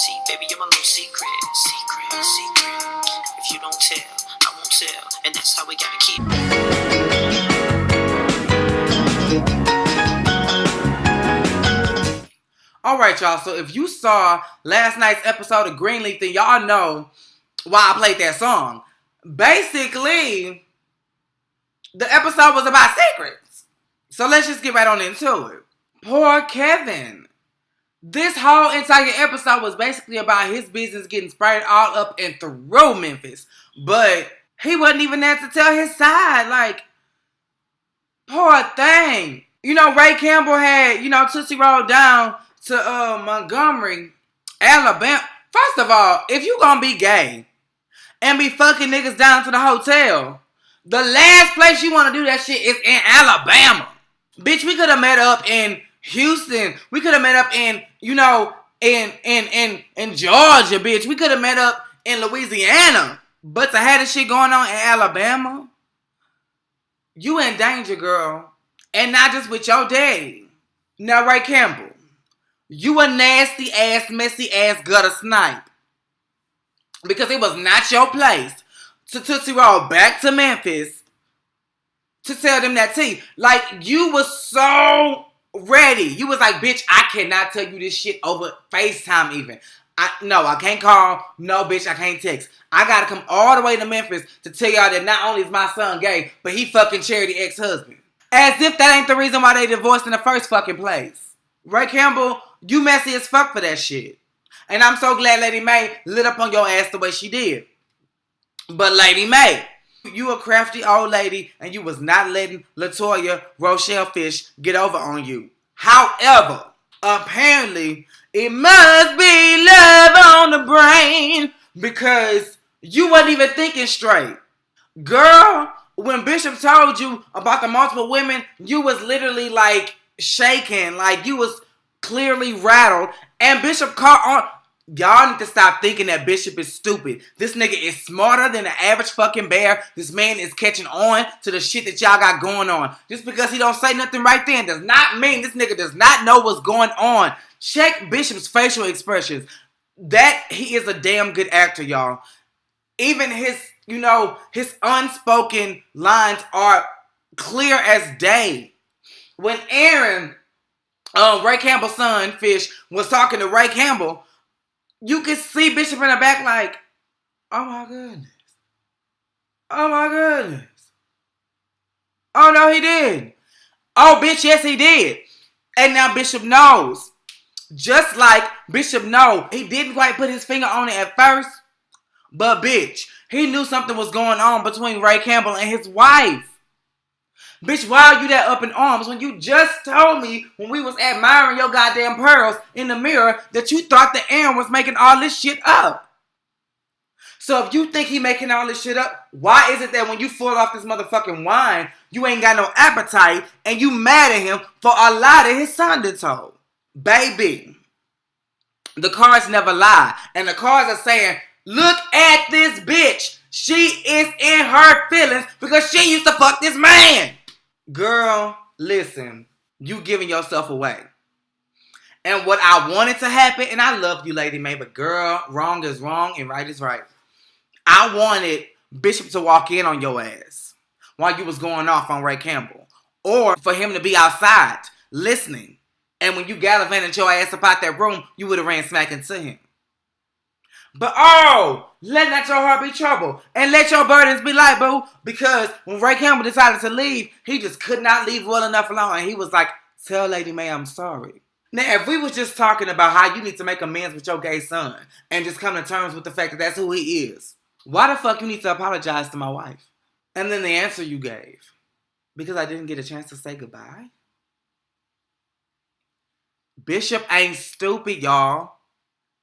See, baby, you're my little secret. If you don't tell, I won't tell. And that's how we gotta keep. Alright, y'all, so if you saw last night's episode of Greenleaf, then y'all know why I played that song. Basically, the episode was about secrets. So let's just get right on into it. Poor Kevin. This whole entire episode was basically about his business getting sprayed all up and through Memphis. But he wasn't even there to tell his side. Like, poor thing. You know, Ray Campbell had, Tootsie rolled down to Montgomery, Alabama. First of all, if you gonna be gay and be fucking niggas down to the hotel, the last place you want to do that shit is in Alabama. Bitch, we could have met up in Houston. We could have met up in, in Georgia, bitch. We could have met up in Louisiana. But to have this shit going on in Alabama, you in danger, girl. And not just with your daddy. Now, Ray Campbell, you a nasty ass, messy ass gutter snipe. Because it was not your place to Tootsie Roll back to Memphis to tell them that tea. Like, you was so ready. You was like, bitch, I cannot tell you this shit over FaceTime even. I can't call. No, bitch, I can't text. I gotta come all the way to Memphis to tell y'all that not only is my son gay, but he fucking Charity ex-husband. As if that ain't the reason why they divorced in the first fucking place. Ray Campbell, you messy as fuck for that shit. And I'm so glad Lady Mae lit up on your ass the way she did. But Lady Mae, you a crafty old lady and you was not letting LaToya Rochelle Fish get over on you. However, apparently, it must be love on the brain because you wasn't even thinking straight. Girl, when Bishop told you about the multiple women, you was literally like shaking, like you was clearly rattled. And Bishop caught on. Y'all need to stop thinking that Bishop is stupid. This nigga is smarter than the average fucking bear. This man is catching on to the shit that y'all got going on. Just because he don't say nothing right then does not mean this nigga does not know what's going on. Check Bishop's facial expressions. That he is a damn good actor, y'all. Even his, his unspoken lines are clear as day. When Aaron, Ray Campbell's son, Fish, was talking to Ray Campbell, you could see Bishop in the back like, oh my goodness. Oh my goodness. Oh no, he did. Oh bitch, yes he did. And now Bishop knows. Just like Bishop knows, he didn't quite put his finger on it at first. But bitch, he knew something was going on between Ray Campbell and his wife. Bitch, why are you that up in arms when you just told me when we was admiring your goddamn pearls in the mirror that you thought that Aaron was making all this shit up? So if you think he making all this shit up, why is it that when you fall off this motherfucking wine, you ain't got no appetite and you mad at him for a lie that his son did told? Baby, the cards never lie. And the cards are saying, look at this bitch. She is in her feelings because she used to fuck this man. Girl, listen, you giving yourself away. And what I wanted to happen, and I love you, Lady Mae, but girl, wrong is wrong and right is right. I wanted Bishop to walk in on your ass while you was going off on Ray Campbell. Or for him to be outside, listening. And when you gallivanted your ass up out that room, you would have ran smack into him. But let not your heart be troubled. And let your burdens be light, boo. Because when Ray Campbell decided to leave, he just could not leave well enough alone. And he was like, tell Lady Mae I'm sorry. Now, if we was just talking about how you need to make amends with your gay son and just come to terms with the fact that that's who he is, why the fuck you need to apologize to my wife? And then the answer you gave, because I didn't get a chance to say goodbye. Bishop ain't stupid, y'all.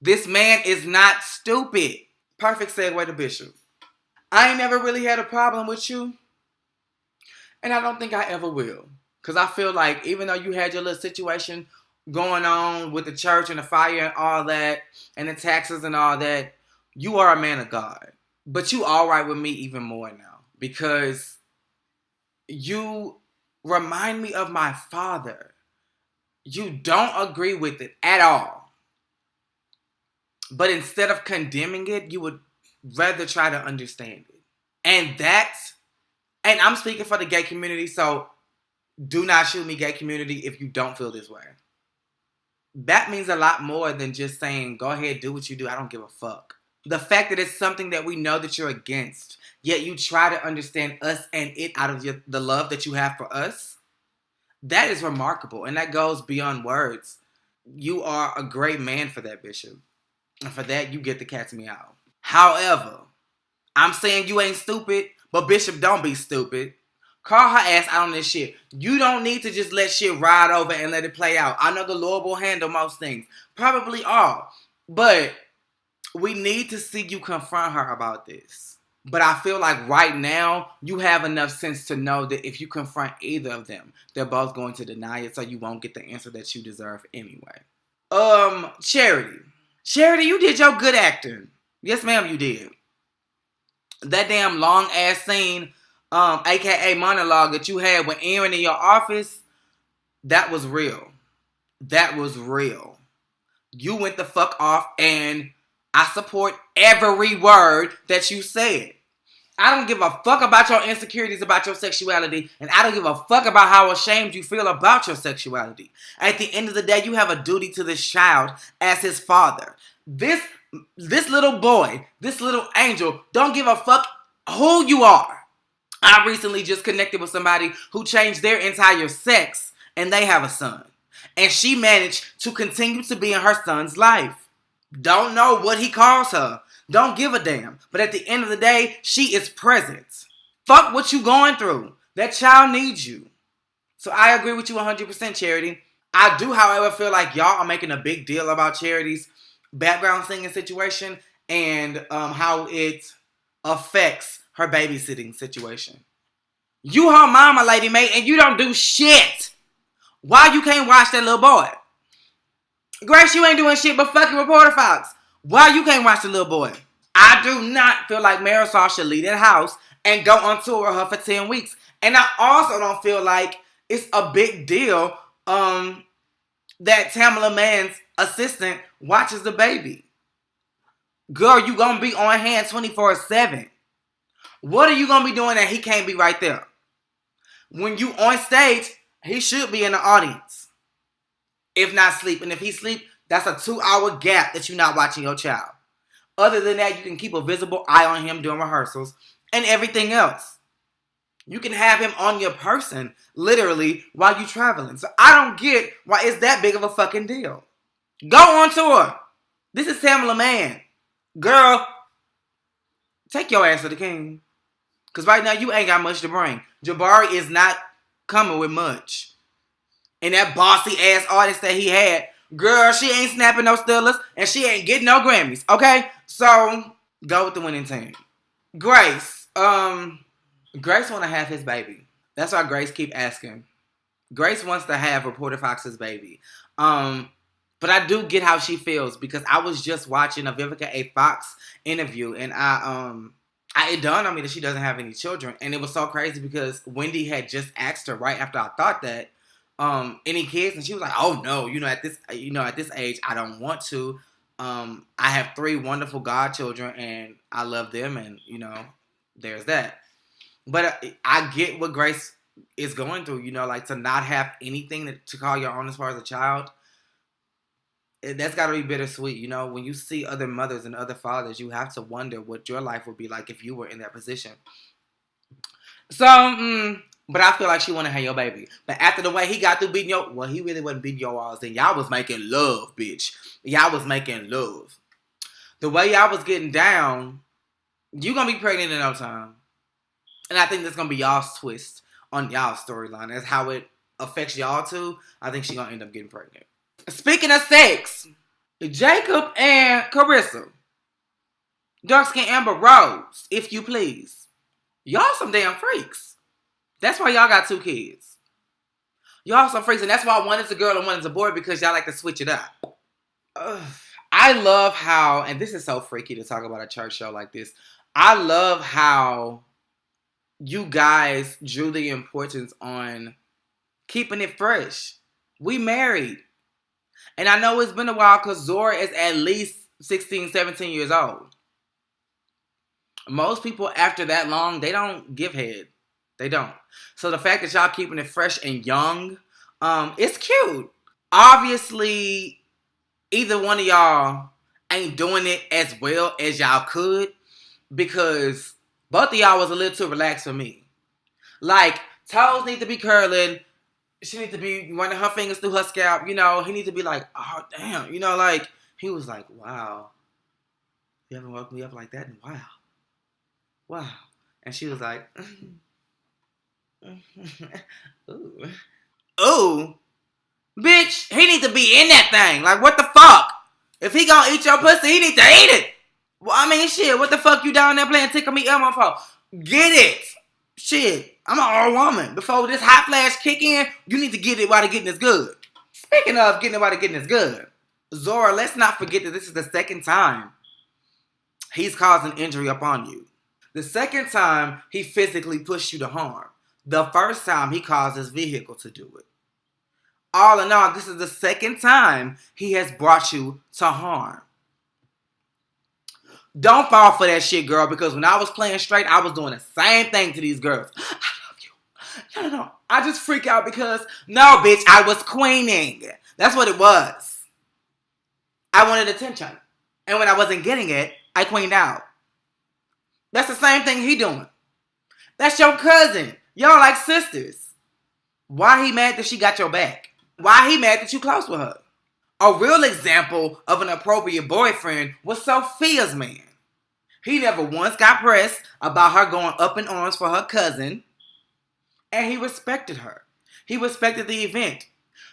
This man is not stupid. Perfect segue to Bishop. I ain't never really had a problem with you. And I don't think I ever will. Because I feel like even though you had your little situation going on with the church and the fire and all that, and the taxes and all that, you are a man of God. But you all right with me even more now. Because you remind me of my father. You don't agree with it at all. But instead of condemning it, you would rather try to understand it. And I'm speaking for the gay community, so do not shoot me, gay community, if you don't feel this way. That means a lot more than just saying, go ahead, do what you do. I don't give a fuck. The fact that it's something that we know that you're against, yet you try to understand us and it out of the love that you have for us, that is remarkable. And that goes beyond words. You are a great man for that, Bishop. And for that, you get the cat's meow. However, I'm saying you ain't stupid, but Bishop, don't be stupid. Call her ass out on this shit. You don't need to just let shit ride over and let it play out. I know the Lord will handle most things. Probably all. But we need to see you confront her about this. But I feel like right now, you have enough sense to know that if you confront either of them, they're both going to deny it, so you won't get the answer that you deserve anyway. Charity. Charity, you did your good acting. Yes, ma'am, you did. That damn long ass scene, aka monologue that you had with Aaron in your office, that was real. That was real. You went the fuck off, and I support every word that you said. I don't give a fuck about your insecurities about your sexuality, and I don't give a fuck about how ashamed you feel about your sexuality. At the end of the day, you have a duty to this child as his father. This little boy, this little angel, don't give a fuck who you are. I recently just connected with somebody who changed their entire sex, and they have a son. And she managed to continue to be in her son's life. Don't know what he calls her. Don't give a damn. But at the end of the day, she is present. Fuck what you going through. That child needs you. So I agree with you 100%, Charity. I do, however, feel like y'all are making a big deal about Charity's background singing situation and how it affects her babysitting situation. You her mama, lady mate, and you don't do shit. Why you can't watch that little boy? Grace, you ain't doing shit but fucking Reporter Fox. Why you can't watch the little boy? I do not feel like Marisol should leave that house and go on tour with her for 10 weeks. And I also don't feel like it's a big deal that Tamala Mann's assistant watches the baby. Girl, you gonna be on hand 24/7. What are you gonna be doing that he can't be right there? When you on stage, he should be in the audience. If not sleep. And if he sleep, that's a 2-hour gap that you're not watching your child. Other than that, you can keep a visible eye on him during rehearsals and everything else. You can have him on your person, literally, while you're traveling. So I don't get why it's that big of a fucking deal. Go on tour. This is Tamala Mann. Girl, take your ass to the king. Because right now, you ain't got much to bring. Jabari is not coming with much. And that bossy ass artist that he had, girl, she ain't snapping no Steelers and she ain't getting no Grammys. Okay? So, go with the winning team. Grace. Grace want to have his baby. That's why Grace keep asking. Grace wants to have Reporter Fox's baby. But I do get how she feels because I was just watching a Vivica A. Fox interview and it dawned on me that she doesn't have any children. And it was so crazy because Wendy had just asked her right after I thought that, any kids? And she was like, oh no, at this age, I don't want to. I have 3 wonderful godchildren and I love them and, there's that. But I get what Grace is going through, like to not have anything to call your own as far as a child. That's got to be bittersweet. When you see other mothers and other fathers, you have to wonder what your life would be like if you were in that position. So, but I feel like she want to have your baby. But after the way he got through beating he really wasn't beating your ass. Then y'all was making love, bitch. Y'all was making love. The way y'all was getting down, you gonna be pregnant in no time. And I think that's gonna be y'all's twist on y'all's storyline. That's how it affects y'all too. I think she gonna end up getting pregnant. Speaking of sex, Jacob and Carissa, dark skin Amber Rose, if you please. Y'all some damn freaks. That's why y'all got 2 kids. Y'all some freaks, and that's why one is a girl and one is a boy, because y'all like to switch it up. I love how, and this is so freaky to talk about a church show like this, I love how you guys drew the importance on keeping it fresh. We married. And I know it's been a while because Zora is at least 16, 17 years old. Most people after that long, they don't give head. They don't. So the fact that y'all keeping it fresh and young, it's cute. Obviously, either one of y'all ain't doing it as well as y'all could because both of y'all was a little too relaxed for me. Like, toes need to be curling. She needs to be running her fingers through her scalp. You know, he needs to be like, oh, damn. You know, like, he was like, wow. You haven't woke me up like that in a while. Wow. And she was like, ooh. Ooh. Bitch, he need to be in that thing. Like, what the fuck? If he gonna eat your pussy, he need to eat it. Well, I mean, shit, what the fuck you down there playing Tickle Me Elmo for? Get it. Shit, I'm an old woman. Before this hot flash kick in, you need to get it while the getting is good. Speaking of getting it while the getting is good, Zora, let's not forget that this is the second time he's causing injury upon you. The second time he physically pushed you to harm. The first time he caused his vehicle to do it. All in all, this is the second time he has brought you to harm. Don't fall for that shit, girl, because when I was playing straight, I was doing the same thing to these girls. I love you. No. I just freak out because, no, bitch, I was queening. That's what it was. I wanted attention. And when I wasn't getting it, I queened out. That's the same thing he doing. That's your cousin. Y'all like sisters. Why he mad that she got your back? Why he mad that you close with her? A real example of an appropriate boyfriend was Sophia's man. He never once got pressed about her going up in arms for her cousin. And he respected her. He respected the event.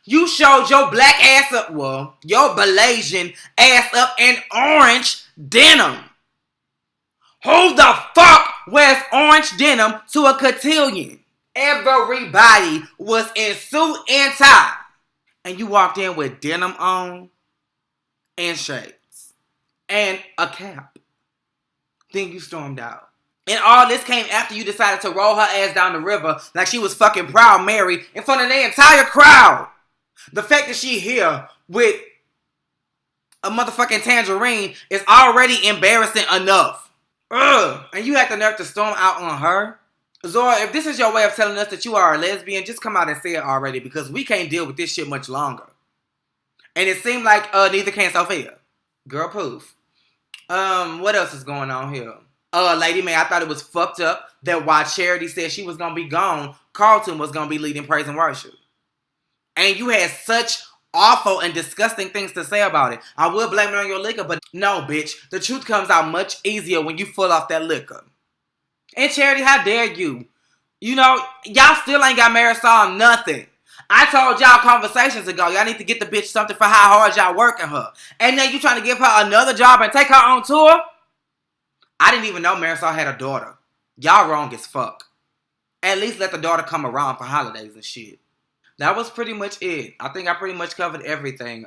You showed your black ass up, well, your Malaysian ass up in orange denim. Who the fuck wears orange denim to a cotillion? Everybody was in suit and tie. And you walked in with denim on and shades and a cap. Then you stormed out. And all this came after you decided to roll her ass down the river like she was fucking Proud Mary in front of the entire crowd. The fact that she here with a motherfucking tangerine is already embarrassing enough. Ugh. And you had the nerve to storm out on her? Zora, if this is your way of telling us that you are a lesbian, just come out and say it already because we can't deal with this shit much longer. And it seemed like neither can Sophia. Girl poof. What else is going on here? Lady May, I thought it was fucked up that while Charity said she was gonna be gone, Carlton was gonna be leading praise and worship. And you had such awful and disgusting things to say about it. I would blame it on your liquor, but no, bitch. The truth comes out much easier when you full off that liquor. And Charity, how dare you? You know, y'all still ain't got Marisol nothing. I told y'all conversations ago, y'all need to get the bitch something for how hard y'all working her. And then you trying to give her another job and take her on tour? I didn't even know Marisol had a daughter. Y'all wrong as fuck. At least let the daughter come around for holidays and shit. That was pretty much it. I think I pretty much covered everything.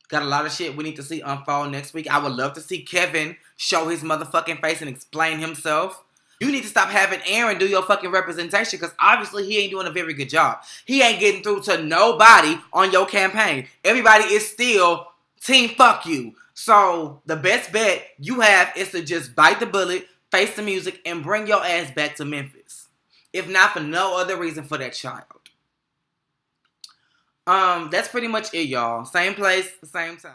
Got a lot of shit we need to see unfold next week. I would love to see Kevin show his motherfucking face and explain himself. You need to stop having Aaron do your fucking representation because obviously he ain't doing a very good job. He ain't getting through to nobody on your campaign. Everybody is still team fuck you. So the best bet you have is to just bite the bullet, face the music, and bring your ass back to Memphis. If not for no other reason for that child. That's pretty much it, y'all. Same place, same time.